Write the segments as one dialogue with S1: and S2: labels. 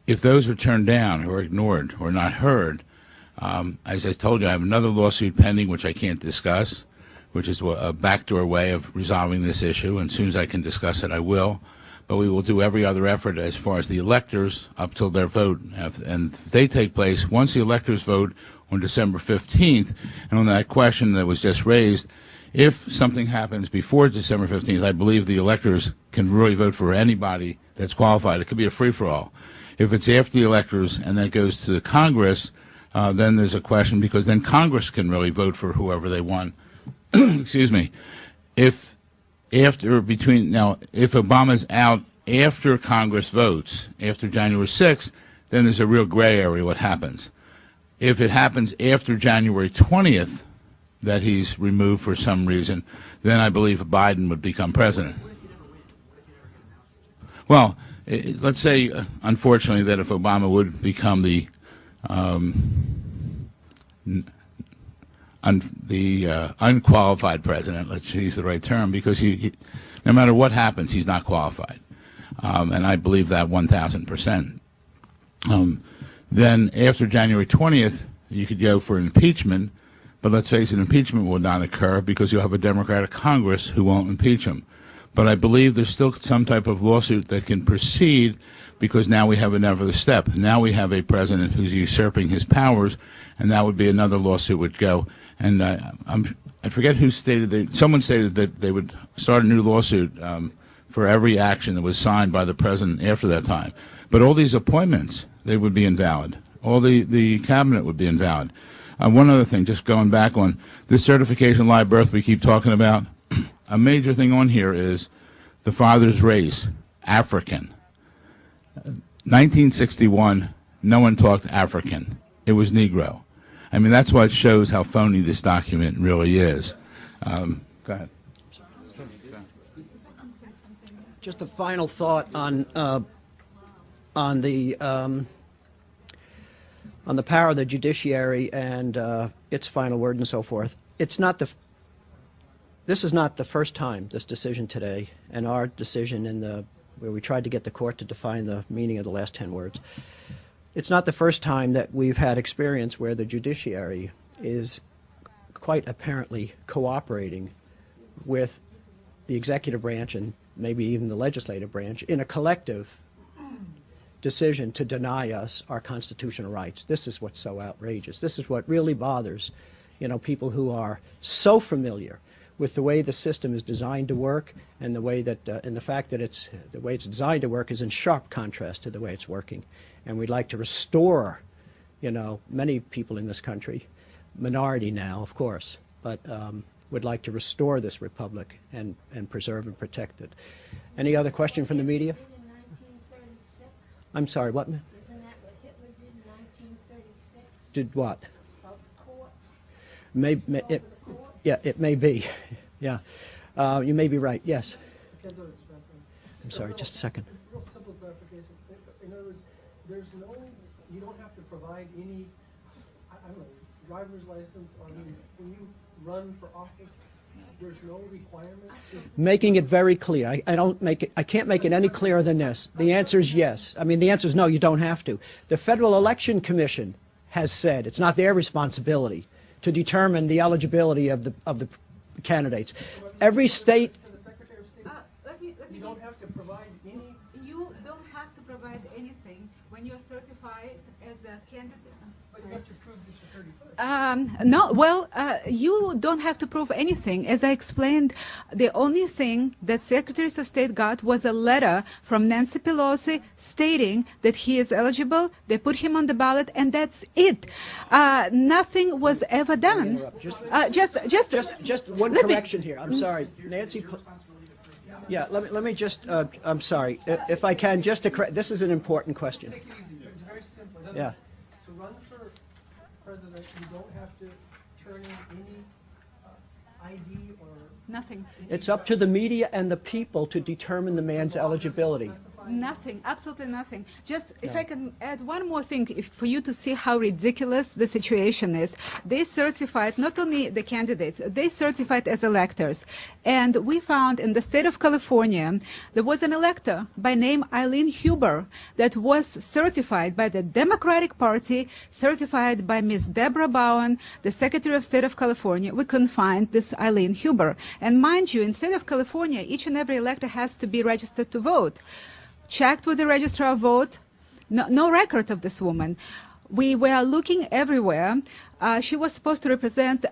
S1: if those are turned down or ignored or not heard, as I told you, I have another lawsuit pending which I can't discuss, which is a backdoor way of resolving this issue, and as soon as I can discuss it, I will. But we will do every other effort as far as the electors up till their vote, and they take place once the electors vote on December 15th. And on that question that was just raised, if something happens before December 15th, I believe the electors can really vote for anybody that's qualified. It could be a free-for-all. If it's after the electors and that goes to the Congress, then there's a question, because then Congress can really vote for whoever they want. Excuse me. If Obama's out after Congress votes, after January 6th, then there's a real gray area what happens. If it happens after January 20th that he's removed for some reason, then I believe Biden would become president. Well, let's say, unfortunately, that if Obama would become the unqualified president, let's use the right term, because he no matter what happens, he's not qualified. And I believe that 1,000%. Then after January 20th, you could go for impeachment, but let's face it, impeachment will not occur because you'll have a Democratic Congress who won't impeach him. But I believe there's still some type of lawsuit that can proceed, because now we have another step. Now we have a president who's usurping his powers, and that would be another lawsuit would go. And I forget who stated, someone stated that they would start a new lawsuit for every action that was signed by the president after that time. But all these appointments, they would be invalid. All the cabinet would be invalid. One other thing, just going back on this certification of live birth we keep talking about, a major thing on here is the father's race, African. 1961, no one talked African. It was Negro. I mean, that's what shows how phony this document really is. Go ahead.
S2: Just a final thought on the power of the judiciary and its final word and so forth. This is not the first time, this decision today, and our decision where we tried to get the court to define the meaning of the last 10 words. It's not the first time that we've had experience where the judiciary is quite apparently cooperating with the executive branch and maybe even the legislative branch in a collective decision to deny us our constitutional rights. This is what's so outrageous. This is what really bothers, people who are so familiar with the way the system is designed to work, and the way that, and the fact that the way it's designed to work is in sharp contrast to the way it's working. And we'd like to restore, many people in this country, minority now, of course, but would like to restore this republic and preserve and protect it. Any other question from the media? I'm sorry, what? Isn't that what Hitler did in 1936? Did what? Yeah, it may be. Yeah, you may be right. Yes. I'm sorry, just a second.
S3: Real simple clarification. In other words, you don't have to provide any, I don't know, driver's license, or when you run for office, there's no requirement.
S2: Making it very clear. I can't make it any clearer than this. The answer is yes. I mean, the answer is no, you don't have to. The Federal Election Commission has said it's not their responsibility to determine the eligibility of the candidates. Every state.
S3: You don't have to provide any.
S4: You don't have to provide anything when you're certified as a candidate.
S3: But you have to prove that you're 35.
S4: No, well, you don't have to prove anything. As I explained, the only thing that Secretaries of State got was a letter from Nancy Pelosi stating that he is eligible. They put him on the ballot, and that's it. Nothing was ever done.
S2: Just one correction here. I'm sorry, Nancy. Yeah, let me just. I'm sorry, if I can, just to correct. This is an important question.
S3: Take it easy. It's very simple.
S2: Yeah.
S3: To run for president, you don't have to turn in any ID or
S4: nothing.
S2: It's up to the media and the people to determine the man's eligibility.
S4: Nothing, absolutely nothing. Just if I can add one more thing for you to see how ridiculous the situation is. They certified not only the candidates, they certified as electors. And we found in the state of California, there was an elector by name Eileen Huber that was certified by the Democratic Party, certified by Ms. Deborah Bowen, the Secretary of State of California. We couldn't find this Eileen Huber. And mind you, in the state of California, each and every elector has to be registered to vote. Checked with the registrar of vote, no record of this woman. We were looking everywhere. She was supposed to represent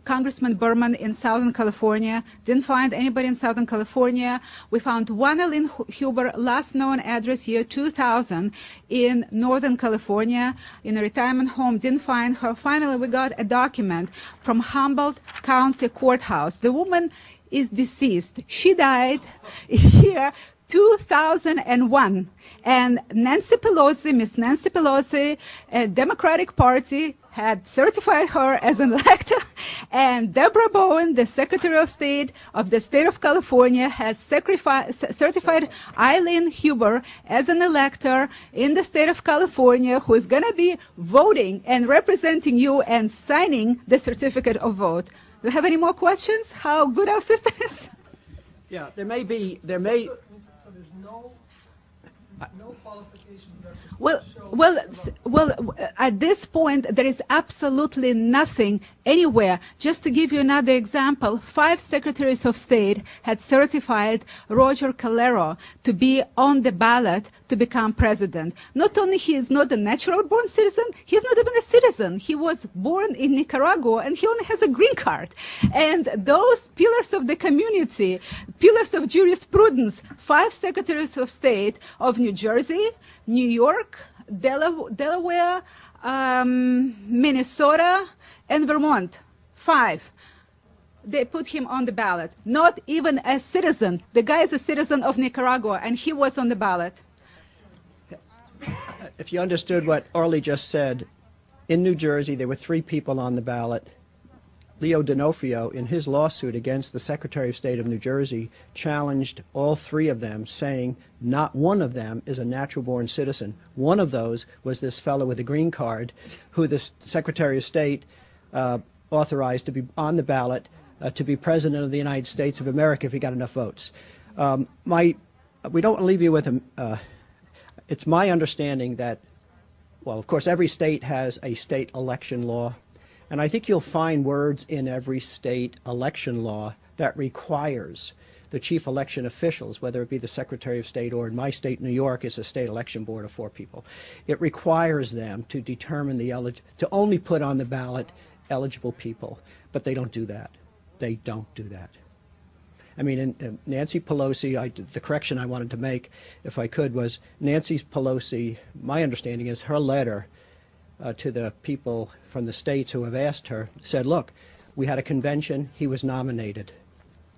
S4: Congressman Berman in Southern California. Didn't find anybody in Southern California. We found one Eileen Huber, last known address year 2000 in Northern California in a retirement home. Didn't find her. Finally, we got a document from Humboldt County Courthouse. The woman is deceased. She died here 2001, and Nancy Pelosi, Miss Nancy Pelosi, Democratic Party had certified her as an elector, and Deborah Bowen, the Secretary of State of the state of California, has certified Eileen Huber as an elector in the state of California who is going to be voting and representing you and signing the certificate of vote. Do you have any more questions? How good our system is?
S2: Yeah, there may
S3: So there's no qualification there.
S4: Well, at this point, there is absolutely nothing anywhere. Just to give you another example, 5 secretaries of state had certified Roger Calero to be on the ballot to become president. Not only he is not a natural-born citizen, he's not even a citizen. He was born in Nicaragua, and he only has a green card. And those pillars of the community, pillars of jurisprudence, 5 secretaries of state of New Jersey, New York, Delaware, Minnesota, and Vermont. 5. They put him on the ballot. Not even a citizen. The guy is a citizen of Nicaragua, and he was on the ballot.
S2: If you understood what Orly just said, in New Jersey there were 3 people on the ballot. Leo D'Onofrio, in his lawsuit against the Secretary of State of New Jersey, challenged all 3 of them, saying not one of them is a natural-born citizen. One of those was this fellow with a green card, who the Secretary of State authorized to be on the ballot to be President of the United States of America if he got enough votes. We don't leave you with it's my understanding that, well, of course, every state has a state election law. And I think you'll find words in every state election law that requires the chief election officials, whether it be the Secretary of State or in my state, New York, it's a state election board of 4 people. It requires them to determine to only put on the ballot eligible people, but they don't do that. They don't do that. I mean, Nancy Pelosi, the correction I wanted to make, if I could, was Nancy Pelosi, my understanding is her letter to the people from the states who have asked her, said, look, we had a convention, he was nominated.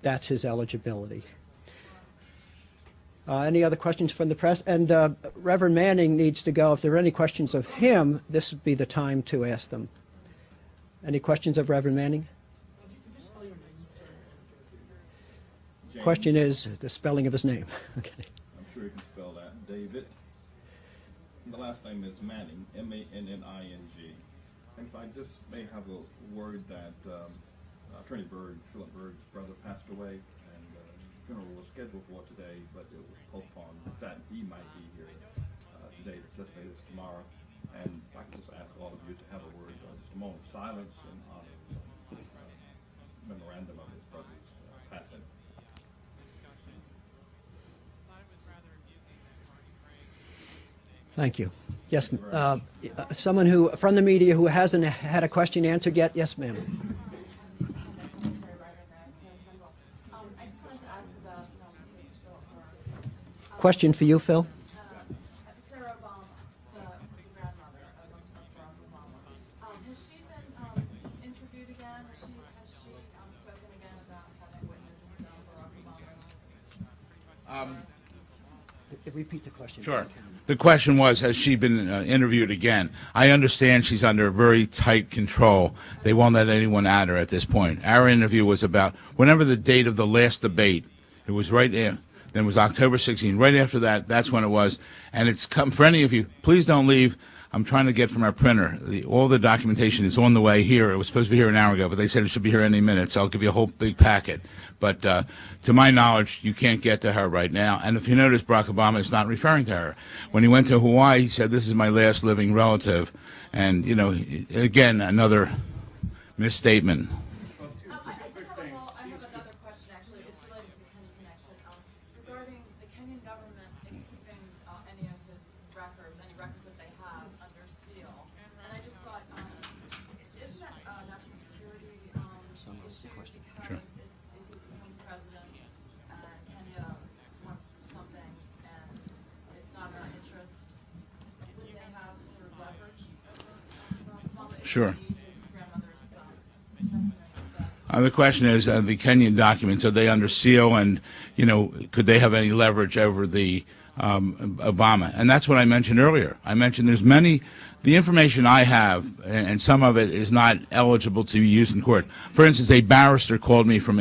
S2: That's his eligibility. Any other questions from the press? And Reverend Manning needs to go. If there are any questions of him, this would be the time to ask them. Any questions of Reverend Manning? Question is the spelling of his name. Okay.
S5: I'm sure you can spell that. David. The last name is Manning, M-A-N-N-I-N-G. And if I just may have a word that Attorney Byrd, Philip Byrd's brother, passed away, and the funeral was scheduled for today, but it was postponed. That he might be here today, let's say it's tomorrow. And I can just ask all of you to have a word, just a moment of silence in honor of memorandum of his brother's passing.
S2: Thank you. Yes, someone who from the media who hasn't had a question answered yet. Yes, ma'am. Question for you, Phil.
S6: Sarah Obama, the grandmother of Obama. Has she been interviewed again? Has she spoken again about having witnessed Barack Obama?
S2: Repeat the question.
S1: Sure. The question was, has she been interviewed again? I understand she's under very tight control. They won't let anyone at her at this point. Our interview was about whenever the date of the last debate. It was right there. Then it was October 16. Right after that, that's when it was. And it's come for any of you. Please don't leave. I'm trying to get from our printer. All the documentation is on the way here. It was supposed to be here an hour ago, but they said it should be here any minute, so I'll give you a whole big packet. But to my knowledge, you can't get to her right now. And if you notice, Barack Obama is not referring to her. When he went to Hawaii, he said, "This is my last living relative." And, you know, again, another misstatement.
S6: I have another question, actually. It's related to the Kenny connection. Regarding the Kenyan government keeping any of his records, any records that they have under seal. And I just thought, isn't that a national security issue? Because
S1: Sure.
S6: if he becomes president and Kenya wants something and it's not in our interest, would they have sort of leverage over Barack Obama?
S1: Sure.
S6: His grandmother's testament.
S1: The question is, the Kenyan documents, are they under seal, and, you know, could they have any leverage over the Obama? And that's what I mentioned earlier. I mentioned there's many, the information I have, and some of it is not eligible to be used in court. For instance, a barrister called me from